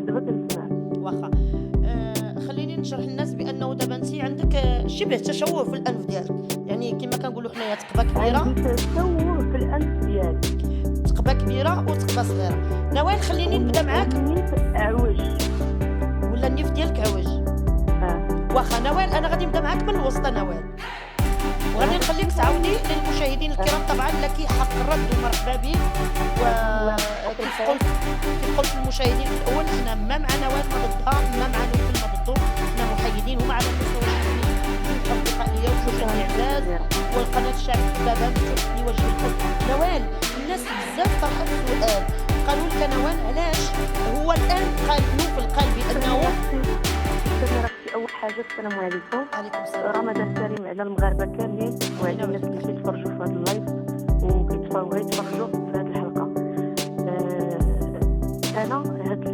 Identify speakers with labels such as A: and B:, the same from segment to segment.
A: دابا كنسمع.
B: واخا. خلّيني نشرح للناس بأنه دابا أنتِ عندِك شِبه تشوُّه في الأنف ديالك، يعني كيما كنقولوا حنايا تقبة
A: عندي
B: كبيرة،
A: تشوه في الأنف ديالي
B: تقبة كبيرة وتقبة صغيرة. نوال خلّيني نبدا معاك.
A: والنيت أعوج.
B: ولا النيف ديالك عوج. واخا نوال أنا غادي نبدا معاك من الوسطى نوال، وغادي نخلّيك تعاودي للمشاهدين الكرام طبعًا لك حق الرد ومرحبا بك. كيف قلت للمشاهدين في الأول حنا ما مع نوال ما ضدها، ما مع نوفل ما ضده، حنا محايدين ومع المستوى الشخصي جوج أصدقاء ليا وجوج أعزاز، والقناة الشعب بابها مفتوح لوجه الكل. نوال الناس بزاف طرحت سؤال، قالوا لك نوال علاش هو الآن قال نوفل قال بأنه
A: استني اختي، اول حاجه السلام عليكم.
B: عليكم السلام.
A: رمضان كريم على المغاربه كاملين وعلى الناس اللي كيتفرجوا في هذا اللايف وكيتفرجوا يتفرجوا في هذه الحلقه. انا هذا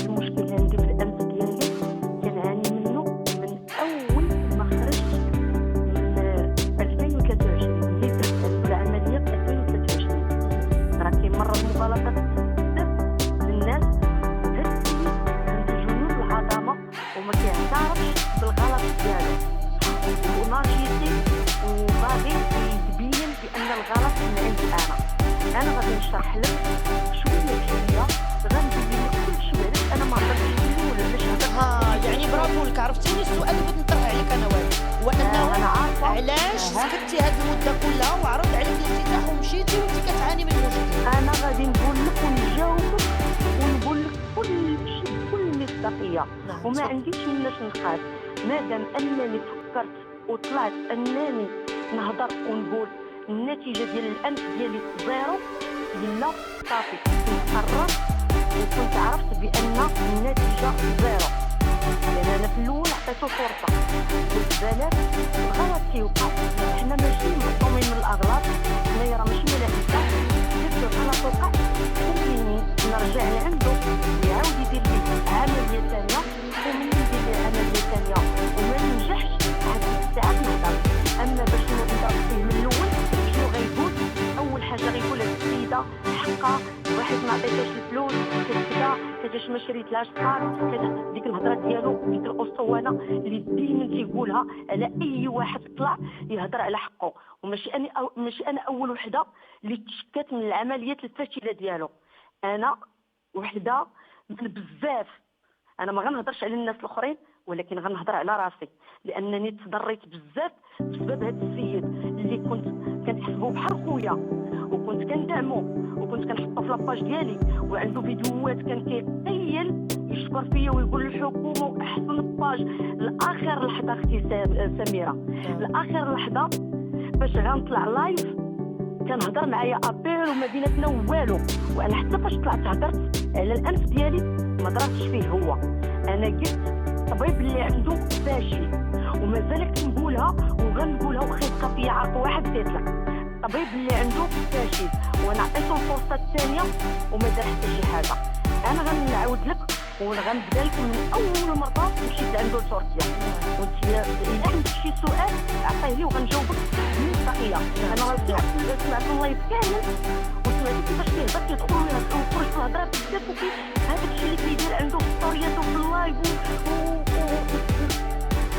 A: المشكل اللي عندي في الانف ديالي كنعاني منه من اول ما خرجت من 2023 اللي درت العمليه في 2023. راه كيمرض المغالطات بزاف للناس. هاد السيد عنده جنون العظمه وما كيعترفش بالغلط ديالو وناجيتي وباغي يبين بان الغلط من عندي انا غادي نشرح لك شويه بشويه، غنبين لك كل شيء علاش انا ما هضرتش الاول علاش هضرت.
B: يعني برافو لك، عرفتيني السؤال اللي بغيت نطرح عليك انا وائل، وانه
A: أنا عارفة.
B: علاش سكتي هذه المده كلها وعرض عليك الافتتاح ومشيتي وانت كتعاني من مشكل.
A: انا غادي نقول لك ونجاوبك ونقول لك كل شيء بكل مصداقيه
B: نعم،
A: وما
B: تفضل.
A: عنديش مناش نخاف مادام انني فكرت وطلعت انني نهضر ونقول النتيجه ديال الانف ديالي زيرو. لا صافي كنت قررت وكنت عرفت بان النتيجه زيرو، لان انا في الاول عطيته فرصه قلت بلاش الغلط كيوقع. حنا ماشي مصومين من الاغلاط، حنايا راه ماشي ملائكه. جبت الغلط وقع خليني نرجع لعنده ويعاود يدير لي عمليه ثانيه، ومن يدير لي عمليه ثانيه وما ننجحش عاد الساعات نهضر. اما باش نبدا فيه من الاول شنو غيقول؟ اول حاجه غيقول هاد السيده حقها واحد ما عطيتهاش الفلوس كذا كيفاش ما شريتلهاش صار كذا. ديك الهضره ديالو ديك الاسطوانه اللي ديما تيقولها على اي واحد طلع يهضر على حقه، ماشي انا اول وحده اللي تشكات من العمليات الفاشله ديالو. انا وحده من بزاف. انا ما غنهضرش على الناس الاخرين ولكن غنهضر على راسي، لانني تضريت بزاف بسبب هذا السيد اللي كنت كنحسبه بحال خويا وكنت كندعمو وكنت كنحطو في لاباج ديالي وعنده فيديوهات كان كيقيل يشكر فيا ويقول الحكومه واحسن باج. لاخر لحظه اختي سميره، لاخر لحظه باش غنطلع لايف كنهضر معايا ابيل وما بيناتنا والو. وانا حتى فاش طلعت هضرت على الانف ديالي ما ضربتش فيه هو. انا قلت طبيب اللي عنده فاشل ومازال كنقولها وغنقولها وخيبقى فيا عرض واحد زيت لك. الطبيب اللي عنده فاشل وانا عطيته الفرصه الثانيه وما دار حتى شي حاجه. انا غنعاود لك وغنبدا لك من اول مره مشيت عنده لتركيا. وانت الا عندك شي سؤال عطيه لي وغنجاوبك بمصداقيه. انا سمعت اللايف كامل وسمعت كيفاش كيهضر كيدخل ويخرج في الهضره بزاف وكي هذاك الشيء اللي كيدير عنده في ستوريات وفي اللايف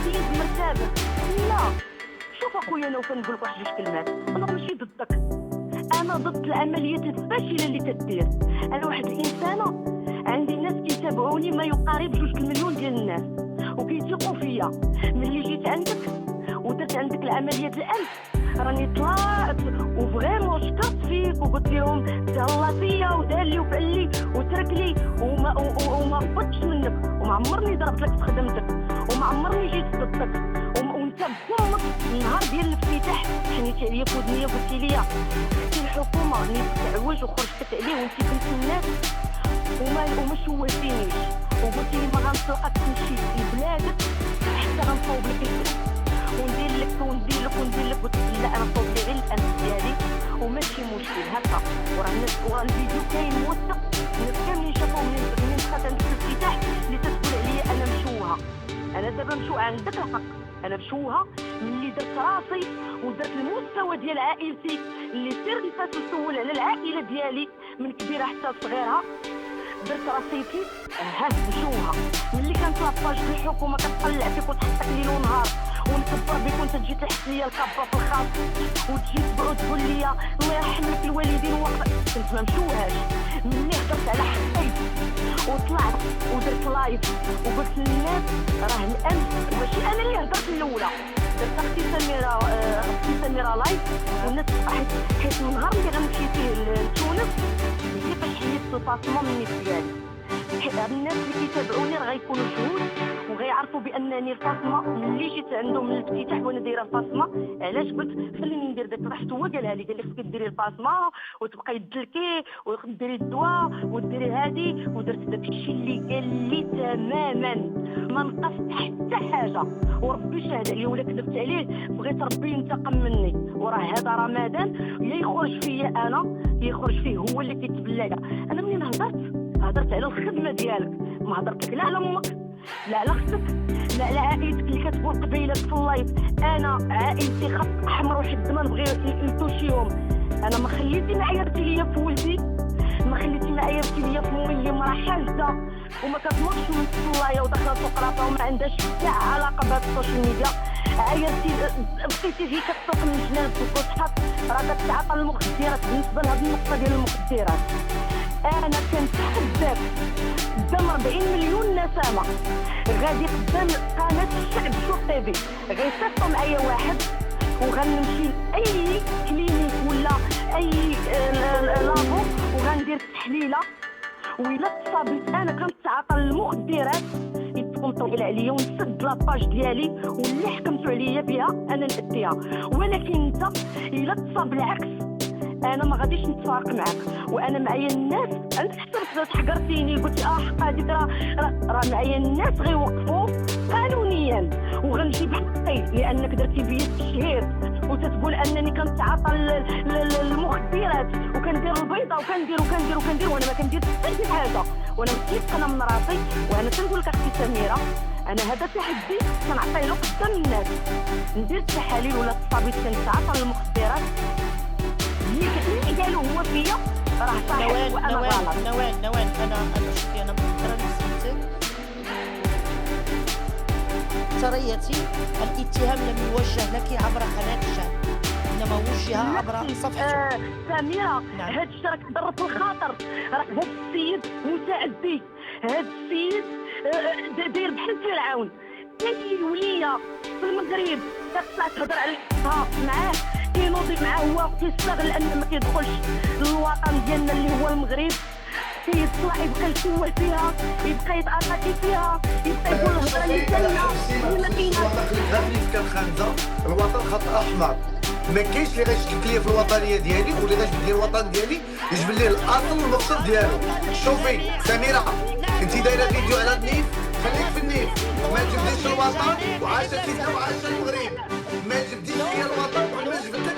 A: سيد مرتبه. لا شوف اخويا لو كنقول لك واحد جوج كلمات، انا ماشي ضدك، انا ضد العمليات الفاشله اللي تدير. انا واحد الانسانه عندي ناس كيتابعوني ما يقارب 2 مليون ديال الناس وكيثقوا فيا. ملي جيت عندك ودرت عندك العمليه ديال الانف راني طلعت وفريمون شكرت فيك وقلت لهم تهلا فيا ودار لي وفعل لي وترك لي وما هبطتش منك وما عمرني ضربت لك في خدمتك وما عمرني جيت ضدك. وانت بضمك النهار ديال الافتتاح حنيتي عليا في ودنيا قلتي لي اختي الحكومه راني كتعوج وخرجت عليه وانت بنت الناس وما شوهتينيش وقلتي لي ما غنطلقك تمشي لبلادك حتى غنصوب لك الفلوس وندير لك قلت لا انا صوب لي غير الانف ديالي وماشي مشكل هكا. وراه الفيديو كاين موثق الناس كاملين شافوه منين دخلت عندك الافتتاح اللي تتقول عليا انا مشوهه. انا دابا مشوهه عندك الحق، انا مشوهه ملي درت راسي ودرت المستوى ديال عائلتي اللي سير اللي فات وسول على العائله ديالي من كبيره حتى صغيرها درت راسي كيف ها نشوفها ملي كانت لاباج ديال الحكومه كتطلع فيك وتحطك ليل ونهار ونكبر بك وانت تجي تحس ليا الكابه في الخاص وتجي تقول لي الله يرحم لك الوالدين وقت كنت ما مشوهاش. ملي هضرت على حقي وطلعت ودرت لايف وقلت للناس راه الامس ماشي انا اللي هضرت الاولى، درت اختي سميره لايف والناس حيت من النهار اللي غنمشي فيه لتونس هي فاش حيدت الباسمون من النيت ديالي. الناس اللي كيتابعوني راه غيكونوا شهود وغيعرفوا بانني الفاطمه ملي جيت عندهم من الافتتاح وانا دايره الفاطمه. علاش قلت خليني ندير داك الرحت هو قالها لي قال لي خصك ديري الفاطمه وتبقاي تدلكي وديري الدواء وديري هادي ودرت داك الشيء اللي قال لي تماما ما نقصت حتى حاجه وربي شاهد عليا ولا كذبت عليه. بغيت ربي ينتقم مني وراه هذا رمضان يا يخرج فيا انا يا يخرج فيه هو اللي كيتبلى. انا منين هضرت على الخدمه ديالك ما هضرت لك لا على امك لا على اختك لا على عائلتك اللي كتقول قبيلك في اللايف. انا عائلتي خط احمر وحد ما نبغي نتوشيهم. انا ما خليتي ما عيرتي ليا في ولدي ما خليتي ما عيرتي ليا في امي اللي مرا حاجه وما كتمرش من الصلايه وداخله سقراطه وما عندهاش حتى علاقه بهاد السوشيال ميديا. عيرتي بقيتي هي كتسوق من جنان وتحط راه كتعاطى المخدرات. بالنسبه لهاد النقطه ديال المخدرات انا كنتحداك قدام 40 مليون نسمه غادي قدام قناه الشعب شوف تيفي غيصيفطوا معايا واحد وغنمشي لاي كلينيك ولا اي لابو وغندير التحليله وإلا تصابيت انا كنتعاطى المخدرات تكون طويل عليا ونسد لاباج ديالي واللي حكمتوا عليا بها انا نأديها. ولكن انت الا تصاب العكس انا ما غاديش نتفارق معك وانا معايا الناس. انت حتى حقرتيني قلتي حق هذيك راه معايا الناس غيوقفوا قانونيا وغنجيب حقي لانك درتي بيا التشهير وتتقول انني كنتعاطى المخدرات وكندير البيضه وكندير وانا ما كندير حتى شي حاجه وانا متيقنه من راسي. وانا تنقول لك اختي سميره انا هذا تحدي كنعطيه له قدام الناس ندير التحاليل ولا تصابيت كنتعاطى المخدرات اللي قالوا هو فيا راه صحيح وانا غلط.
B: نوال انا شوفي انا محترمه نسيتك تريتي الاتهام لم يوجه لك عبر قناه الشعب انما وجه عبر صفحتك.
A: سميره هاد الشيء راك ضرب الخاطر راه هاد السيد متعدي هاد السيد داير بحال فرعون. اي وليه في المغرب كتطلع تهضر على حقها معاه كينوضي معاه هو كيستغل ان ما كيدخلش للوطن ديالنا اللي هو المغرب كيطلع يبقى يسوه فيها يبقى يتعاطى فيها يبقى يقول الهضره اللي كاينه ولا كاينه.
C: خليني في كنخنزه الوطن خط احمر ما كاينش اللي غيشكك ليا في الوطنيه ديالي واللي غيجبد لي الوطن ديالي يجبد ليه الاصل والمقصد ديالو. شوفي سميره انت دايره فيديو على النيف خليك في النيف ما تجبديش الوطن وعايشه كيزا وعايشه المغرب ما تجبديش ليا الوطن وما جبد لك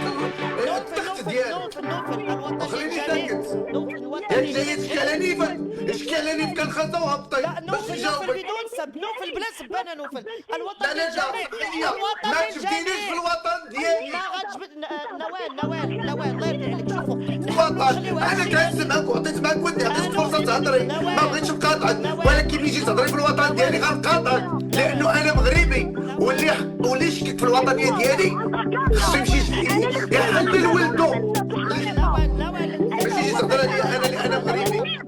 C: التخت ديالو وخليني ساكت. ياك جايه تشكي على نيفك اشكي على نيف كنخنزه وهبطي باش نجاوبك.
B: بدون سب نوفل بلا سب انا نوفل الوطن
C: لا ما تجبدينيش في الوطن ديالي
B: ما غتجبد نوال الله يرضي عليك. شوفوا
C: الوطن انا كنسمعك وعطيت معك ودي عطيتك فرصه تهضري ما بغيتش نقاطعك ولكن ملي جيت تهضري في الوطن ديالي غنقاطعك لانه انا مغربي واللي يشكك في الوطنيه ديالي خصو يمشي يحلل لولدو ماشي يجي تهضر عليا انا مغربي.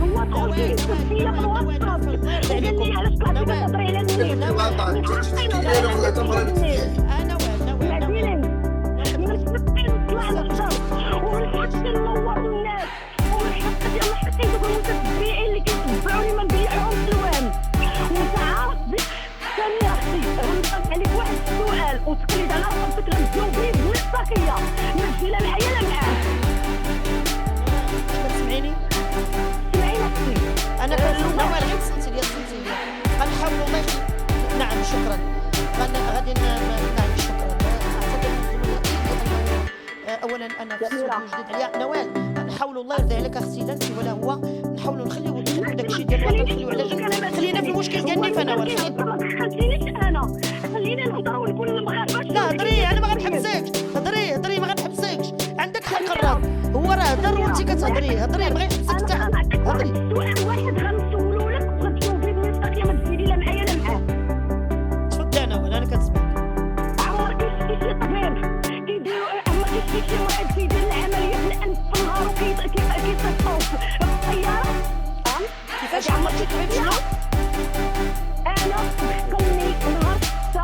A: هو دخل فيه فيا في الواتساب قال لي علاش كتهضري على النيل وتقليد على راسك للجوبي والساقيه نجيله معايا لا معاه.
B: تسمعيني
A: اختي
B: انا نوال غير تصنتي لي غنحاولوا والله. نعم شكرا غادي نعم شكرا. اولا انا في الاستوديو جديد عليا نوال نحاولوا الله يرضي عليك اختي لا انت ولا هو نحاولوا نخليو داكشي ديال الوطن نخليو على جنب خلينا في المشكل ديال نيف انا
A: ما تخلينيش انا خلينا نهضروا ونقول للمغاربه.
B: لا هضري انا ما غنحبسكش هضري ما غنحبسكش عندك حق الرد هو راه هضر وانت كتهضري هضري ما غيحبسك حتى حد هضري.
A: سؤال واحد
B: ما تتعبش له.
A: انا دخلني نهار 6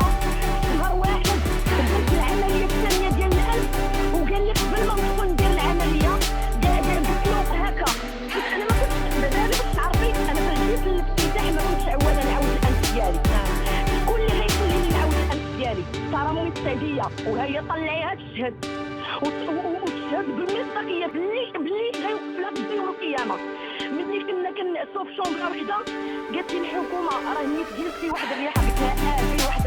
A: نهار 1 درت العمليه الثانيه ديال الانف، وقال لي قبل ما ندخل ندير العمليه قلت له هكا، قلت انا ما كنتش دابا باش تعرفي انا فاش جيت للافتتاح ما كنتش عواده نعاود الانف ديالي. شكون اللي غيخلي لي نعاود الانف ديالي؟ صراموني السعديه وهي طلعيها تشهد وتشهد بالمصداقيه باللي غيوقف لها في يوم القيامه. ملي كنا كنعسو في شومبره وحده قالت لي الحكومه راه نيت ديالك فيه واحد الريحه، قلت لها فيه واحد